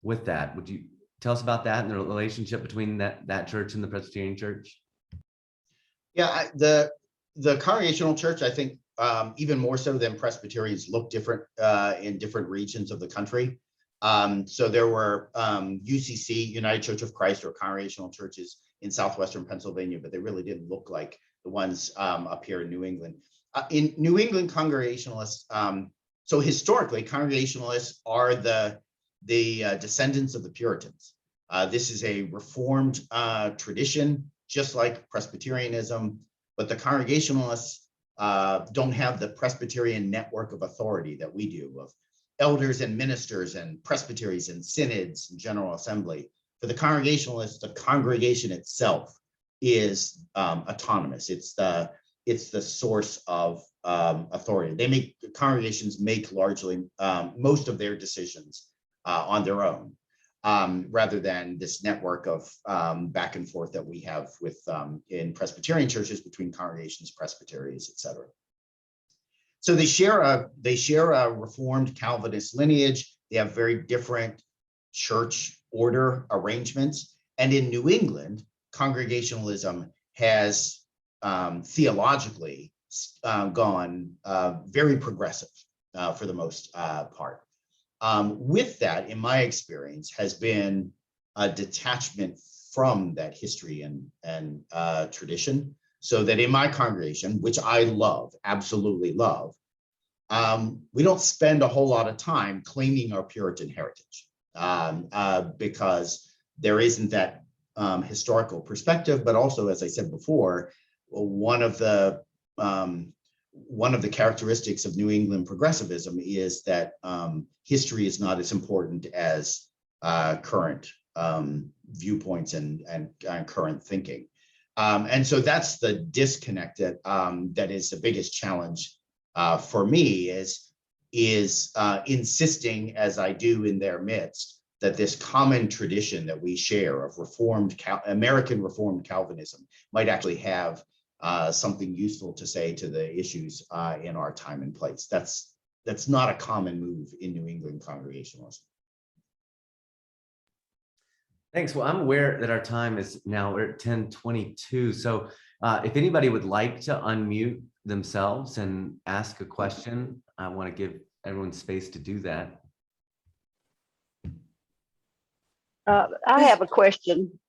with that. Would you tell us about that and the relationship between that church and the Presbyterian Church? Yeah, the Congregational Church, I think, even more so than Presbyterians, look different in different regions of the country. So there were UCC, United Church of Christ, or congregational churches in southwestern Pennsylvania, but they really didn't look like the ones up here in New England. In New England, Congregationalists, so historically, Congregationalists are the descendants of the Puritans. This is a Reformed tradition, just like Presbyterianism, but the Congregationalists don't have the Presbyterian network of authority that we do, of elders and ministers and presbyteries and synods and general assembly. For the Congregationalists, the congregation itself is autonomous. It's the source of authority. Congregations make largely most of their decisions on their own, rather than this network of back and forth that we have with in Presbyterian churches between congregations, presbyteries, et cetera. So they share a Reformed Calvinist lineage. They have very different church order arrangements. And in New England, Congregationalism has theologically gone very progressive for the most part. With that, in my experience, has been a detachment from that history and tradition, so that in my congregation, which I love, absolutely love, we don't spend a whole lot of time claiming our Puritan heritage because there isn't that historical perspective, but also, as I said before, one of the characteristics of New England progressivism is that history is not as important as current viewpoints and current thinking. And so that's the disconnect that is the biggest challenge for me, is insisting, as I do in their midst, that this common tradition that we share of American Reformed Calvinism might actually have something useful to say to the issues in our time and place. That's not a common move in New England Congregationalism. Thanks. Well, I'm aware that our time is now, we're at 10:22. So if anybody would like to unmute themselves and ask a question, I want to give everyone space to do that. I have a question.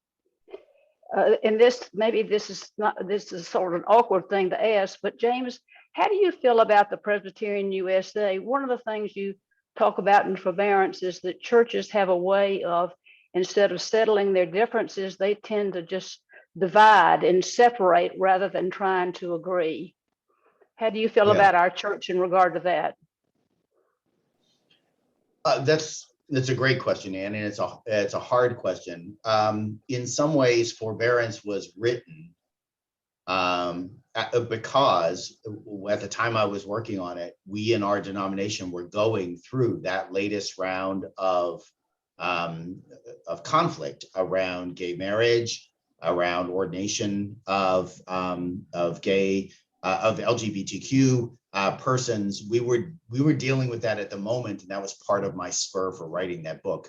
And this is sort of an awkward thing to ask, but James, how do you feel about the Presbyterian USA? One of the things you talk about in forbearance is that churches have a way of, instead of settling their differences, they tend to just divide and separate rather than trying to agree. How do you feel Yeah. about our church in regard to that? That's a great question, Ann, and it's a hard question. In some ways, forbearance was written because at the time I was working on it, we in our denomination were going through that latest round of conflict around gay marriage, around ordination of LGBTQ persons. We were dealing with that at the moment, and that was part of my spur for writing that book.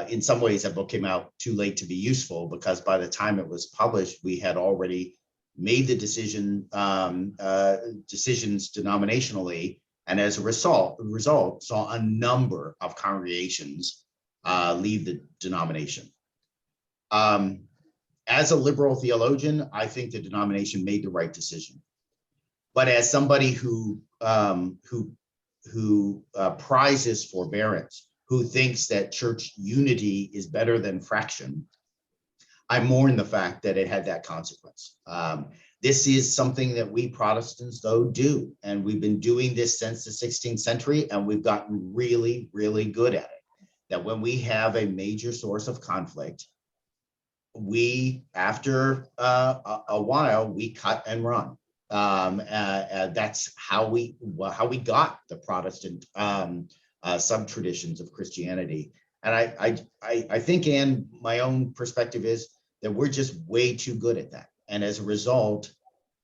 In some ways, that book came out too late to be useful, because by the time it was published, we had already made the decisions denominationally, and as a result, saw a number of congregations leave the denomination. As a liberal theologian, I think the denomination made the right decision. But as somebody who prizes forbearance, who thinks that church unity is better than fraction, I mourn the fact that it had that consequence. This is something that we Protestants, though, do. And we've been doing this since the 16th century, and we've gotten really, really good at it. That when we have a major source of conflict, we, after a while, we cut and run. That's how we got the Protestant sub-traditions of Christianity. And I think, Anne, my own perspective is that we're just way too good at that. And as a result,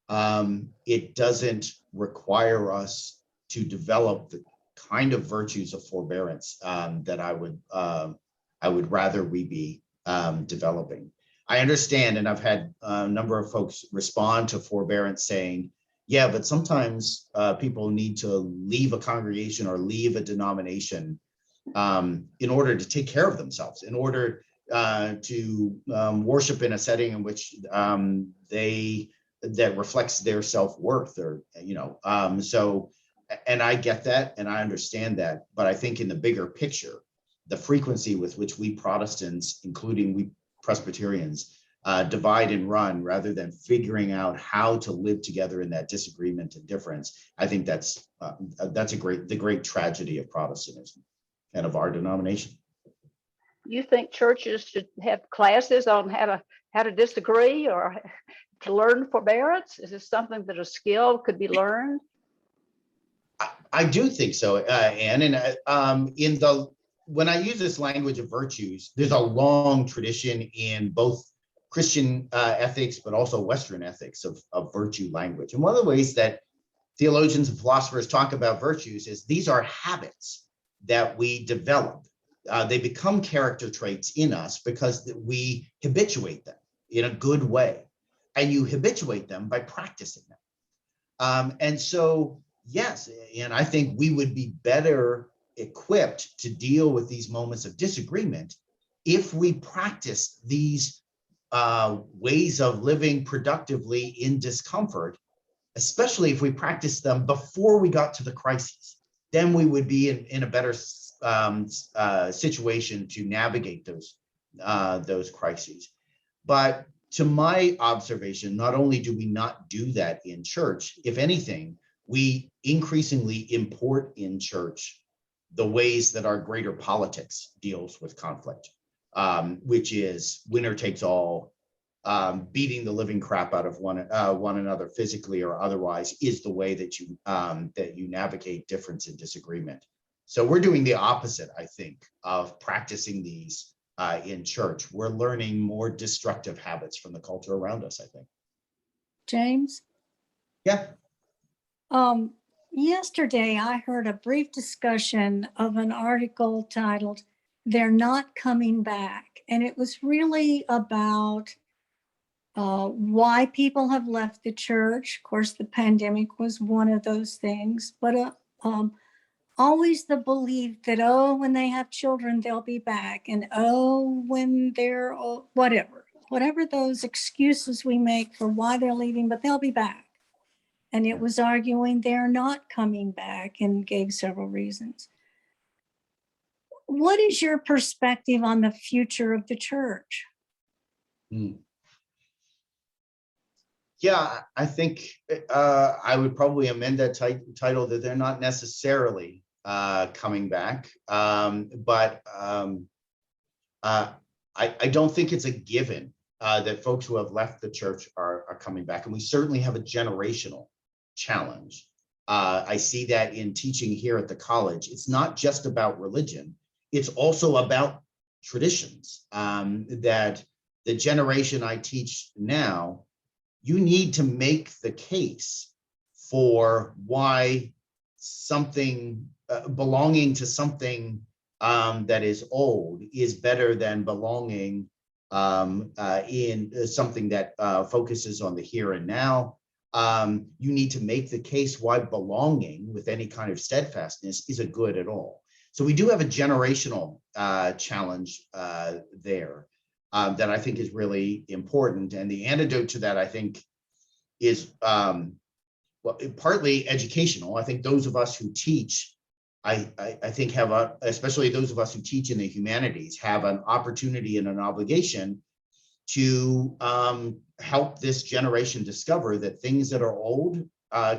it doesn't require us to develop the kind of virtues of forbearance that I would rather we be developing. I understand, and I've had a number of folks respond to forbearance saying, yeah, but sometimes people need to leave a congregation or leave a denomination in order to take care of themselves, in order to worship in a setting in which that reflects their self-worth, or so. And I get that, and I understand that, but I think in the bigger picture, the frequency with which we Protestants, including we Presbyterians, divide and run rather than figuring out how to live together in that disagreement and difference, I think that's the great tragedy of Protestantism and of our denomination. You think churches should have classes on how to disagree or to learn forbearance? Is this something that a skill could be learned? I do think so, Anne. And when I use this language of virtues, there's a long tradition in both Christian ethics, but also Western ethics of virtue language. And one of the ways that theologians and philosophers talk about virtues is these are habits that we develop. They become character traits in us because we habituate them in a good way. And you habituate them by practicing them. And so, yes, and I think we would be better equipped to deal with these moments of disagreement if we practice these ways of living productively in discomfort, especially if we practice them before we got to the crises. Then we would be in a better situation to navigate those crises. But to my observation, not only do we not do that in church, if anything, we increasingly import in church the ways that our greater politics deals with conflict, which is winner takes all, beating the living crap out of one another physically or otherwise is the way that you navigate difference and disagreement. So we're doing the opposite, I think, of practicing these in church. We're learning more destructive habits from the culture around us, I think. James? Yeah. Yesterday, I heard a brief discussion of an article titled they're not coming back. And it was really about why people have left the church. Of course, the pandemic was one of those things, but always the belief that, oh, when they have children, they'll be back. And oh, when they're whatever those excuses we make for why they're leaving, but they'll be back. And it was arguing they're not coming back and gave several reasons. What is your perspective on the future of the church? Yeah, I think I would probably amend that title that they're not necessarily coming back. But I don't think it's a given that folks who have left the church are coming back. And we certainly have a generational challenge. I see that in teaching here at the college. It's not just about religion. It's also about traditions. That the generation I teach now, you need to make the case for why something belonging to something that is old is better than belonging in something that focuses on the here and now. You need to make the case why belonging with any kind of steadfastness is a good at all. So we do have a generational challenge there. That I think is really important. And the antidote to that, I think, is partly educational. I think those of us who teach, I think have especially those of us who teach in the humanities, have an opportunity and an obligation to help this generation discover that things that are old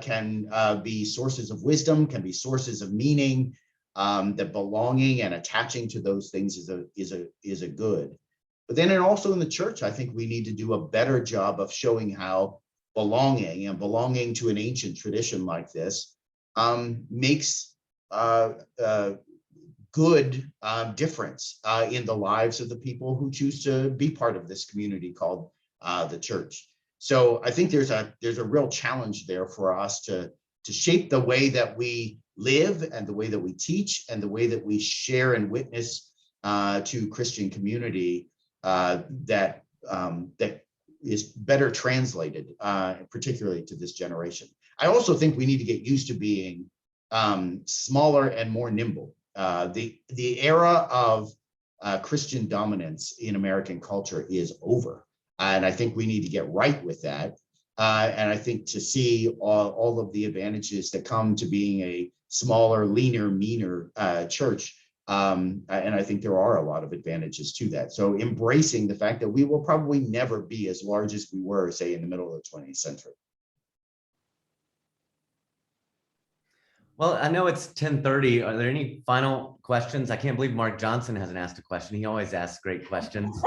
can be sources of wisdom, can be sources of meaning, that belonging and attaching to those things is a good. But then also in the church, I think we need to do a better job of showing how belonging to an ancient tradition like this makes good difference in the lives of the people who choose to be part of this community called the church. So I think there's a real challenge there for us to shape the way that we live and the way that we teach and the way that we share and witness to Christian community. That is better translated, particularly to this generation. I also think we need to get used to being smaller and more nimble. The era of Christian dominance in American culture is over, and I think we need to get right with that. And I think to see all of the advantages that come to being a smaller, leaner, meaner church. And I think there are a lot of advantages to that. So embracing the fact that we will probably never be as large as we were, say, in the middle of the 20th century. Well, I know it's 10:30. Are there any final questions? I can't believe Mark Johnson hasn't asked a question. He always asks great questions.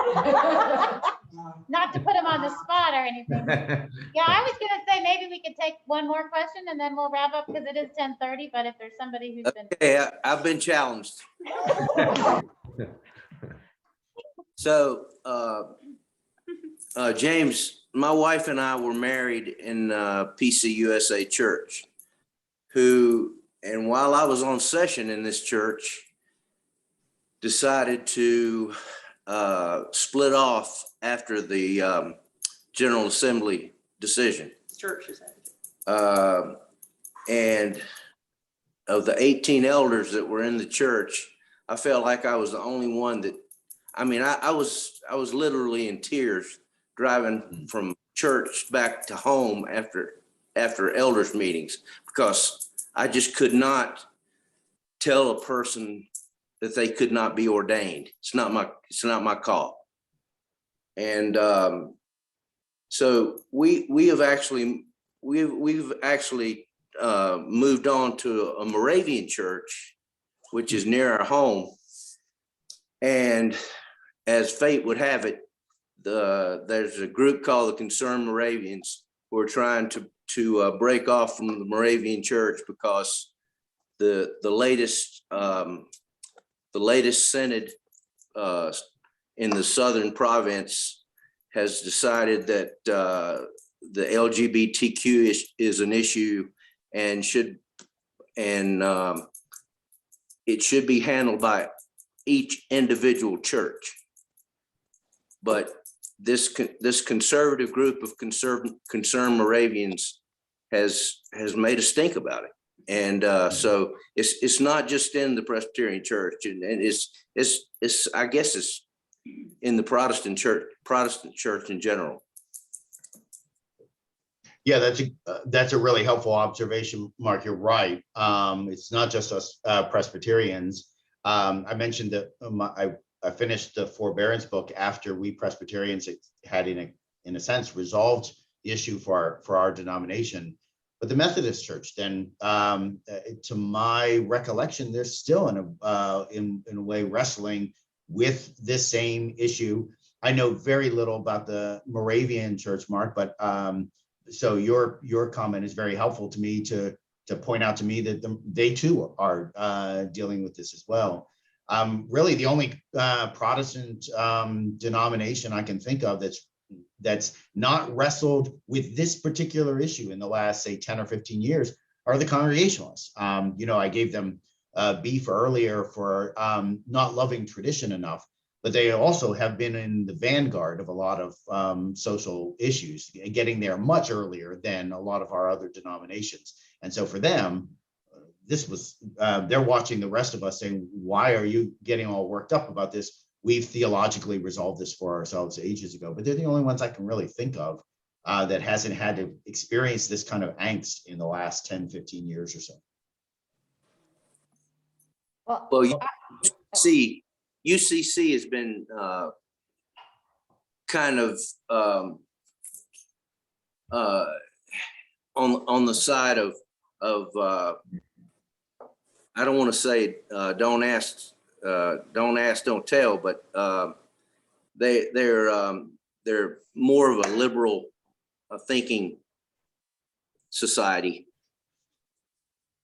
Not to put him on the spot or anything. Yeah, I was gonna say maybe we could take one more question and then we'll wrap up because it is 10:30, but if there's somebody who's been. Okay, I've been challenged. So, James, my wife and I were married in PCUSA Church, and while I was on session in this church, decided to split off after the General Assembly decision. Church decided. And of the 18 elders that were in the church, I felt like I was the only one that, I mean, I was literally in tears driving from church back to home after elders meetings, because I just could not tell a person that they could not be ordained. It's not my call. And so we've actually moved on to a Moravian church, which is near our home. And as fate would have it, there's a group called the Concerned Moravians who are trying to break off from the Moravian church because the latest synod in the southern province has decided that the LGBTQ is an issue and it should be handled by each individual church. But this conservative group of concerned Moravians has made us think about it. And so it's not just in the Presbyterian Church, and it's I guess it's in the Protestant church in general. Yeah, that's a really helpful observation, Mark. You're right. It's not just us Presbyterians. I mentioned that I finished the forbearance book after we Presbyterians had, in a sense, resolved the issue for our denomination. But the Methodist Church, then, to my recollection, they're still in a way wrestling with this same issue. I know very little about the Moravian Church, Mark, but so your comment is very helpful to me to point out to me that they too are dealing with this as well. Really, the only Protestant denomination I can think of that's not wrestled with this particular issue in the last, say, 10 or 15 years are the Congregationalists. I gave them beef earlier for not loving tradition enough, but they also have been in the vanguard of a lot of social issues, getting there much earlier than a lot of our other denominations. And so for them, this was, they're watching the rest of us saying, why are you getting all worked up about this? We've theologically resolved this for ourselves ages ago, but they're the only ones I can really think of that hasn't had to experience this kind of angst in the last 10, 15 years or so. Well, UCC has been kind of on the side of I don't want to say don't ask, don't tell, but they're more of a liberal thinking society.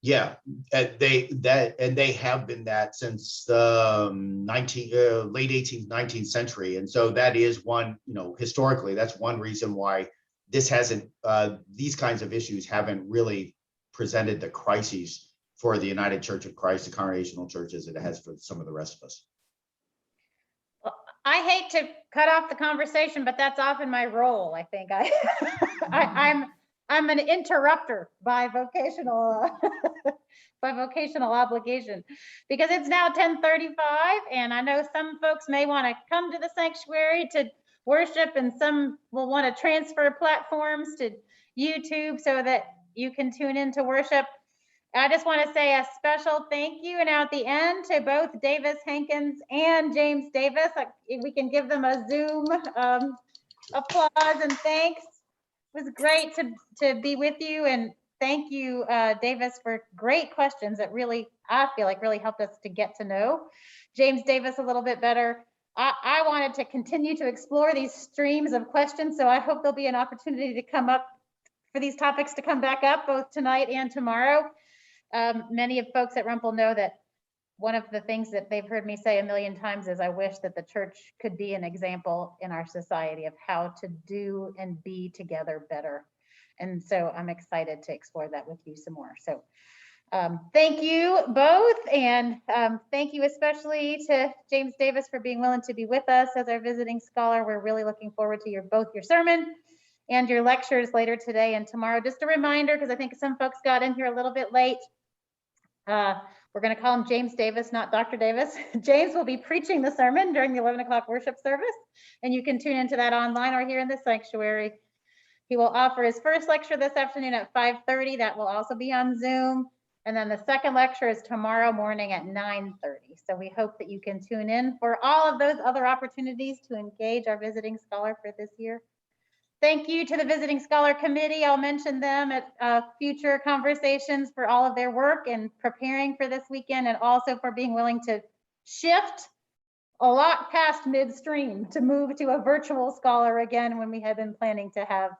Yeah, they have been that since the late 18th, 19th century. And so that is one, historically, that's one reason why this hasn't, these kinds of issues haven't really presented the crises for the United Church of Christ, the Congregational Church, as it has for some of the rest of us. Well, I hate to cut off the conversation, but that's often my role. I think I'm an interrupter by vocational obligation, because it's now 10:35, and I know some folks may want to come to the sanctuary to worship, and some will want to transfer platforms to YouTube so that you can tune in to worship. I just want to say a special thank you now at the end to both Davis Hankins and James Davis. We can give them a Zoom applause and thanks. It was great to be with you, and thank you, Davis, for great questions that really, I feel like, really helped us to get to know James Davis a little bit better. I wanted to continue to explore these streams of questions, so I hope there'll be an opportunity to come up for these topics to come back up both tonight and tomorrow. Many of folks at Rumpel know that one of the things that they've heard me say a million times is I wish that the church could be an example in our society of how to do and be together better. And so I'm excited to explore that with you some more. So thank you both. And thank you especially to James Davis for being willing to be with us as our visiting scholar. We're really looking forward to both your sermon and your lectures later today and tomorrow. Just a reminder, because I think some folks got in here a little bit late. We're going to call him James Davis, not Dr. Davis. James will be preaching the sermon during the 11 o'clock worship service, and you can tune into that online or here in the sanctuary. He will offer his first lecture this afternoon at 5:30. That will also be on Zoom. And then the second lecture is tomorrow morning at 9:30. So we hope that you can tune in for all of those other opportunities to engage our visiting scholar for this year. Thank you to the Visiting Scholar Committee. I'll mention them at future conversations for all of their work and preparing for this weekend, and also for being willing to shift a lot past midstream to move to a virtual scholar again when we had been planning to have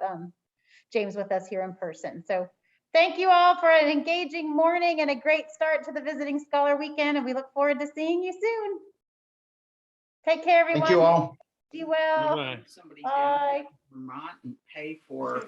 James with us here in person. So thank you all for an engaging morning and a great start to the Visiting Scholar Weekend, and we look forward to seeing you soon. Take care, everyone. Thank you all. Be well. Bye. Somebody Bye. down in Vermont and pay for